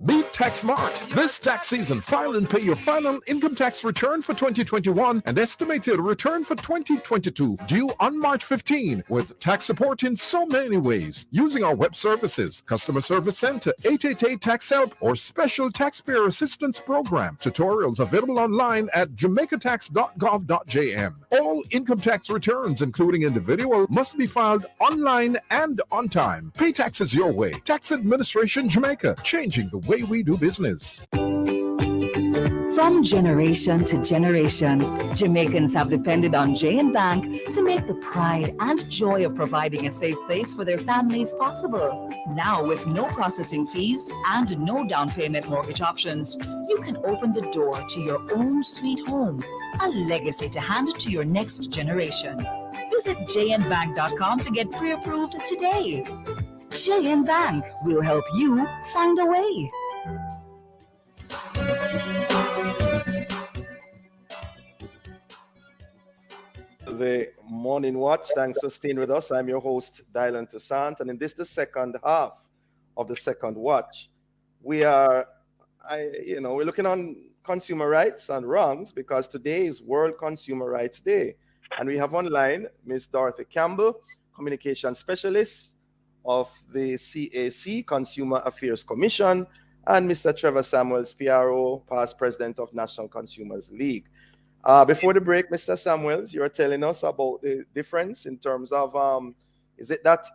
Beat TaxSmart. This tax season, file and pay your final income tax return for 2021 and estimated return for 2022 due on March 15 with tax support in so many ways using our web services, customer service center, 888 Tax Help, or special taxpayer assistance program. Tutorials available online at jamaicatax.gov.jm. All income tax returns, including individual, must be filed online and on time. Pay taxes your way. Tax Administration Jamaica, changing the way we do business. From generation to generation, Jamaicans have depended on J&B Bank to make the pride and joy of providing a safe place for their families possible. Now, with no processing fees and no down payment mortgage options, you can open the door to your own sweet home, a legacy to hand to your next generation. Visit jnbank.com to get pre-approved today. J&B Bank will help you find a way. The Morning Watch. Thanks for staying with us. I'm your host, Dylan Toussaint, and in this, the second half of the second watch, we're looking on consumer rights and wrongs because today is World Consumer Rights Day, and we have online Ms. Dorothy Campbell, communication specialist of the CAC, Consumer Affairs Commission, and Mr. Trevor Samuels, PRO, past president of National Consumers League. Before the break, Mr. Samuels, you were telling us about the difference in terms of, is it that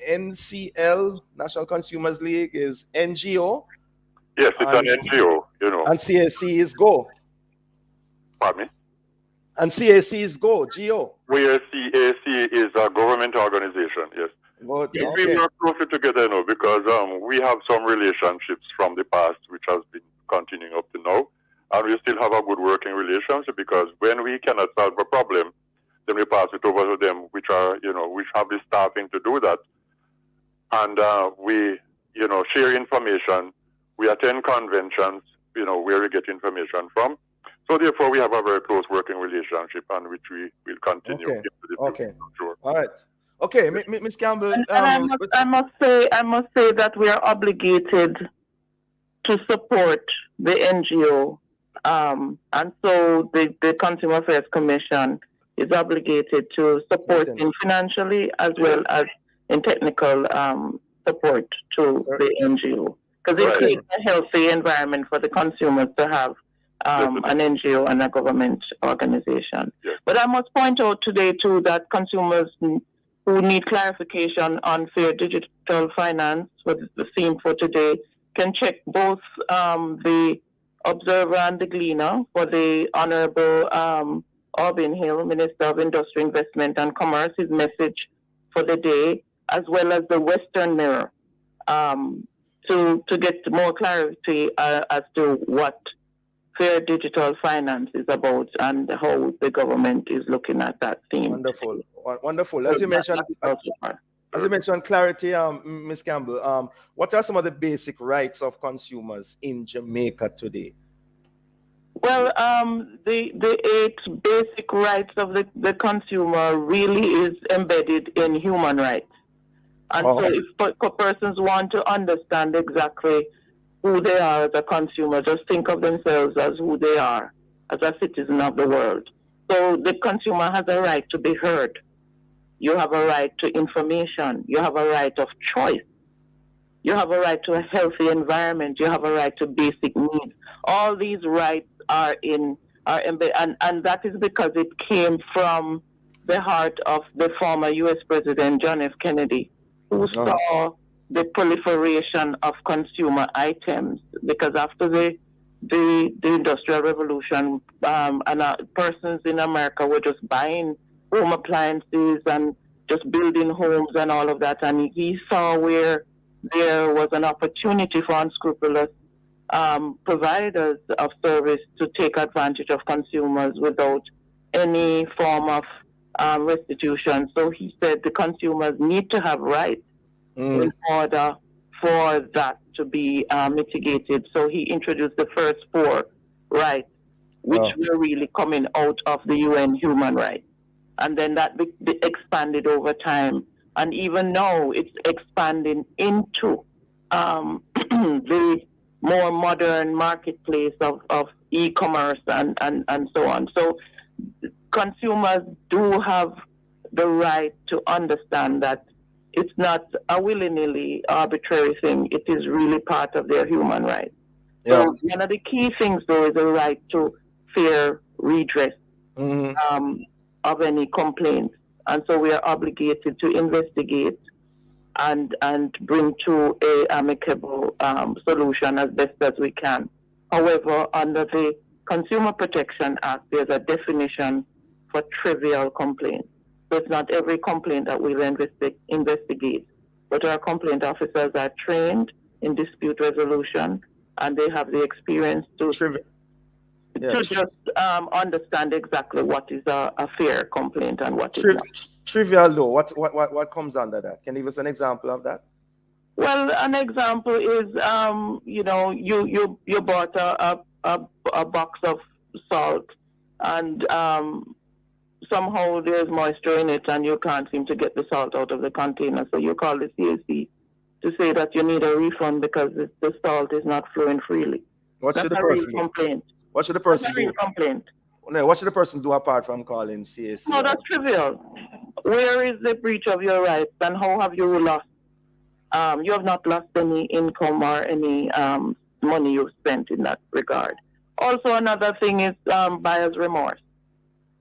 NCL, National Consumers League, is NGO? Yes, it's an NGO, And CAC is GO. Pardon me? And CAC is GO. Where CAC is a government organization, yes. But, We work closely together now because we have some relationships from the past which has been continuing up to now. And we still have a good working relationship because when we cannot solve a problem, then we pass it over to them, which are, which have the staffing to do that. And we, share information. We attend conventions, where we get information from. So therefore, we have a very close working relationship, and which we will continue. Okay. Into the future, sure. All right. Okay, Ms. Campbell. And I must say that we are obligated to support the NGO. And so the Consumer Affairs Commission is obligated to support in financially as well as in technical support to the NGO. Because it takes a healthy environment for the consumers to have an NGO and a government organization. Yes. But I must point out today too that consumers who need clarification on fair digital finance, what is the theme for today, can check both the Observer and the Gleaner for the Honorable Aubin Hill, Minister of Industry, Investment and Commerce, his message for the day, as well as the Western Mirror, to get more clarity as to what fair digital finance is about and how the government is looking at that theme. Wonderful, wonderful. As you mentioned, clarity, Ms. Campbell. What are some of the basic rights of consumers in Jamaica today? Well, the 8 basic rights of the consumer really is embedded in human rights. And so if persons want to understand exactly who they are as a consumer, just think of themselves as who they are, as a citizen of the world. So the consumer has a right to be heard. You have a right to information. You have a right of choice. You have a right to a healthy environment. You have a right to basic needs. All these rights are embedded, and that is because it came from the heart of the former U.S. President John F. Kennedy, who saw the proliferation of consumer items. Because after the Industrial Revolution, persons in America were just buying home appliances and just building homes and all of that, and he saw where there was an opportunity for unscrupulous providers of service to take advantage of consumers without any form of restitution. So he said the consumers need to have rights in order for that to be mitigated. So he introduced the first 4 rights, which were really coming out of the UN human rights. And then that expanded over time. And even now it's expanding into the more modern marketplace of e-commerce and so on. So consumers do have the right to understand that it's not a willy-nilly arbitrary thing. It is really part of their human rights. Yeah. So one of the key things, though, is the right to fair redress of any complaints. And so we are obligated to investigate and bring to a amicable solution as best as we can. However, under the Consumer Protection Act, there's a definition for trivial complaints. So it's not every complaint that we'll investigate, but our complaint officers are trained in dispute resolution, and they have the experience to just understand exactly what is a fair complaint and what is not. Trivial though, what comes under that? Can you give us an example of that? Well, an example is, you bought a box of salt, and somehow there's moisture in it, and you can't seem to get the salt out of the container. So you call the CAC to say that you need a refund because the salt is not flowing freely. What should the person do? Complaint. What should the person do? Complaint. No, what should the person do apart from calling CAC? No, that's trivial. Where is the breach of your rights, and how have you lost? You have not lost any income or any money you've spent in that regard. Also, another thing is buyer's remorse.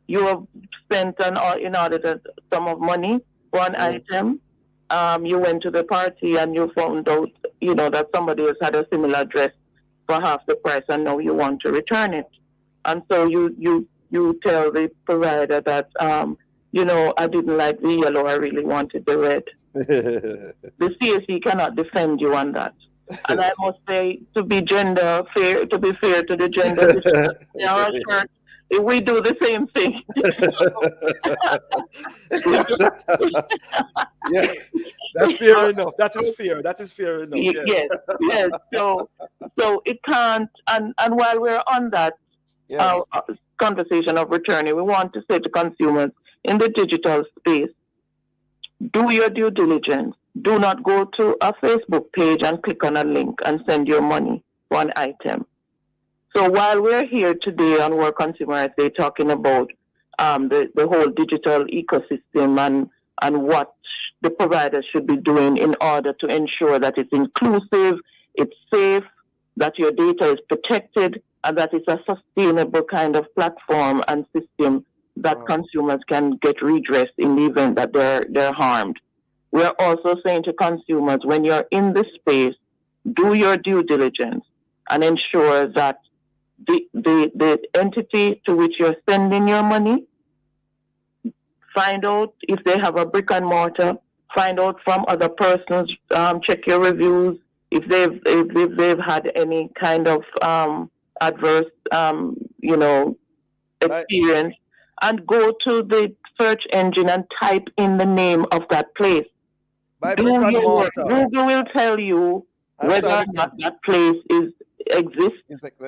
You have spent an inordinate sum of money for an item. You went to the party and you found out, that somebody else had a similar dress for half the price, and now you want to return it. And so you tell the provider that, I didn't like the yellow, I really wanted the red. The CAC cannot defend you on that. And I must say, to be fair to the gender, we do the same thing. Yeah, that's fair enough. That is fair enough. Yeah. Yes. So it can't. And while we're on that conversation of returning, we want to say to consumers in the digital space, do your due diligence. Do not go to a Facebook page and click on a link and send your money for an item. So while we're here today on World Consumer Rights Day talking about the whole digital ecosystem and what the providers should be doing in order to ensure that it's inclusive, it's safe, that your data is protected, and that it's a sustainable kind of platform and system that consumers can get redressed in the event that they're harmed. We're also saying to consumers, when you're in this space, do your due diligence and ensure that the entity to which you're sending your money, find out if they have a brick and mortar, find out from other persons, check your reviews, if they've had any kind of adverse, experience, and go to the search engine and type in the name of that place. Google will tell you whether or not that place exists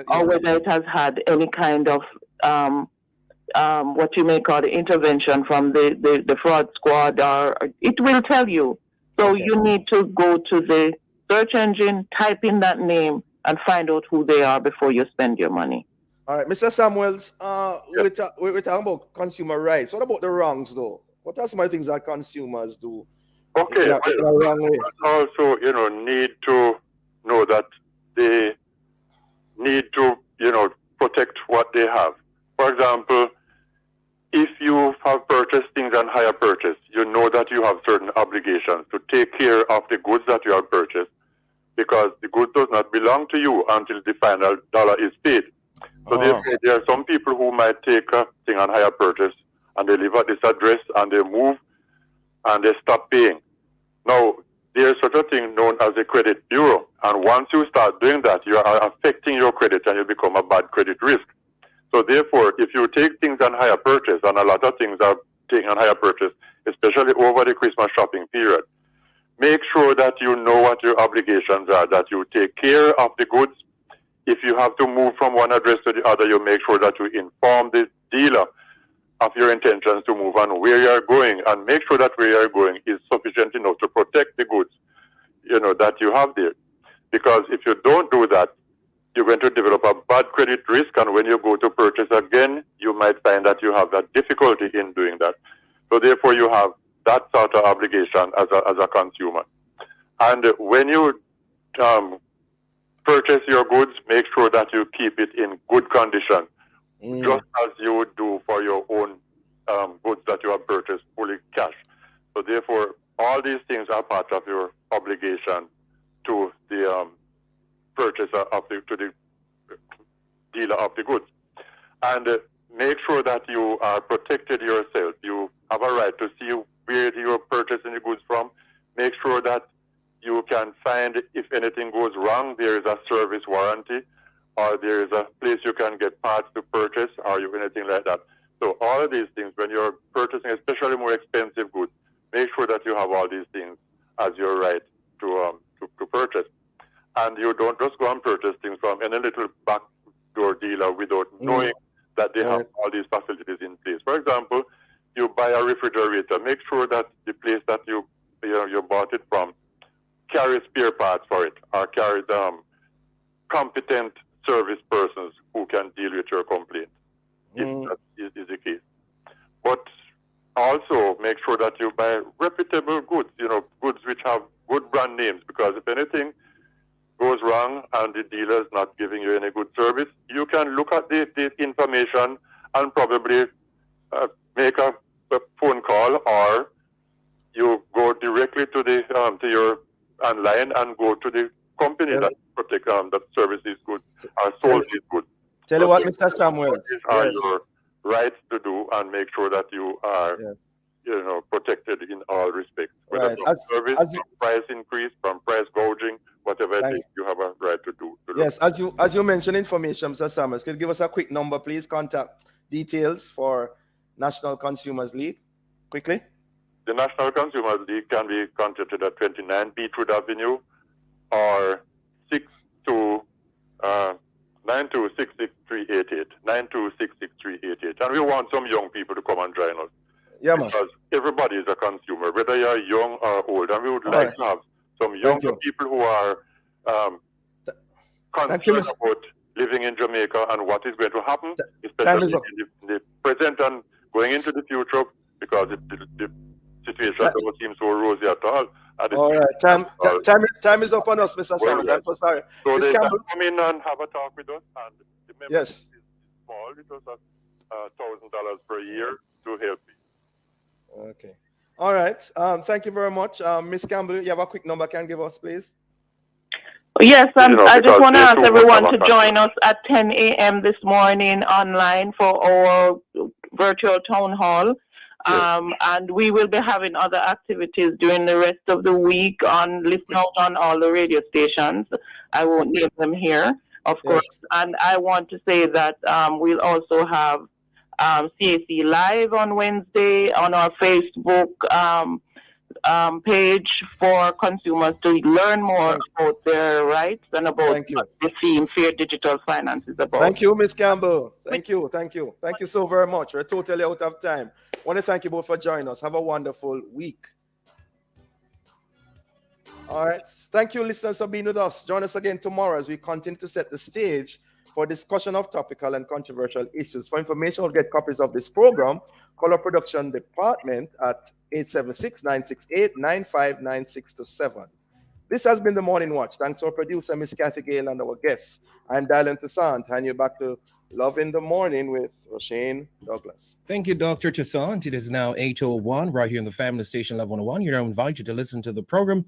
or whether it has had any kind of what you may call the intervention from the fraud squad, or it will tell you. So you need to go to the search engine, type in that name, and find out who they are before you spend your money. All right, Mr. Samuels, we're talking about consumer rights. What about the wrongs, though? What are some of the things that consumers do? Okay, in a wrong way? Also, need to know that they need to, protect what they have. For example, if you have purchased things on hire purchase, you know that you have certain obligations to take care of the goods that you have purchased, because the goods does not belong to you until the final dollar is paid. So therefore, there are some people who might take a thing on hire purchase and they live at this address and they move and they stop paying. Now, there is such a thing known as a credit bureau. And once you start doing that, you are affecting your credit and you become a bad credit risk. So therefore, if you take things on hire purchase, and a lot of things are taken on hire purchase, especially over the Christmas shopping period, make sure that you know what your obligations are, that you take care of the goods. If you have to move from one address to the other, you make sure that you inform the dealer of your intentions to move and where you are going, and make sure that where you are going is sufficient enough to protect the goods, that you have there. Because if you don't do that, you're going to develop a bad credit risk, and when you go to purchase again, you might find that you have that difficulty in doing that. So therefore, you have that sort of obligation as a consumer. And when you purchase your goods, make sure that you keep it in good condition, just as you would do for your own goods that you have purchased fully cash. So therefore, all these things are part of your obligation to the purchaser to the dealer of the goods. And make sure that you are protected yourself. You have a right to see where you're purchasing the goods from. Make sure that you can find, if anything goes wrong, there is a service warranty, or there is a place you can get parts to purchase, or anything like that. So all of these things, when you're purchasing especially more expensive goods, make sure that you have all these things as your right to purchase. And you don't just go and purchase things from any little backdoor dealer without knowing that they have all these facilities in place. For example, you buy a refrigerator, make sure that the place that you bought it from carries spare parts for it, or carries competent service persons who can deal with your complaint, if that is the case. But also make sure that you buy reputable goods, goods which have good brand names, because if anything goes wrong and the dealer is not giving you any good service, you can look at the information and probably make a phone call, or you go directly to to your online and go to the company that protect that service is good or sold is good. Tell you what, Mr. Samuel, these are your rights to do, and make sure that you are protected in all respects. Whether from service, from price increase, from price gouging, whatever it is, you have a right to do. Yes, as you mentioned information, Mr. Samuels, can you give us a quick number, please? Contact details for National Consumers League, quickly. The National Consumers League can be contacted at 29 Beetroot Avenue or 9266-388, 9266-388. And we want some young people to come and join us. Yeah, man. Because everybody is a consumer, whether you're young or old. And we would like to have some younger people who are concerned about living in Jamaica and what is going to happen, especially in the present and going into the future, because the situation doesn't seem so rosy at all. All right, time is up on us, Mr. Samuels. I'm so sorry. So Ms. they Campbell, can come in and have a talk with us, and the membership is small. It was $1,000 per year to help you. Okay. All right. Thank you very much. Ms. Campbell, you have a quick number can give us, please? Yes, I just want to ask everyone to join us at 10 a.m. this morning online for our virtual town hall. And we will be having other activities during the rest of the week on listen out on all the radio stations. I won't name them here. of course. And I want to say that we'll also have CAC Live on Wednesday on our Facebook page for consumers to learn more about their rights and about what the theme Fair Digital Finance is about. Thank you, Ms. Campbell. Thank you. Thank you so very much. We're totally out of time. I want to thank you both for joining us. Have a wonderful week. All right. Thank you, listeners, for being with us. Join us again tomorrow as we continue to set the stage for discussion of topical and controversial issues. For information or get copies of this program, call our production department at 876-968-959627. This has been the Morning Watch. Thanks to our producer, Miss Kathy Gale, and our guests. I'm Dylan Toussaint. Hand you back to Love in the Morning with Roshane Douglas. Thank you, Dr. Toussaint. It is now 8:01 right here in the Family Station Love 101. You're now invited to listen to the program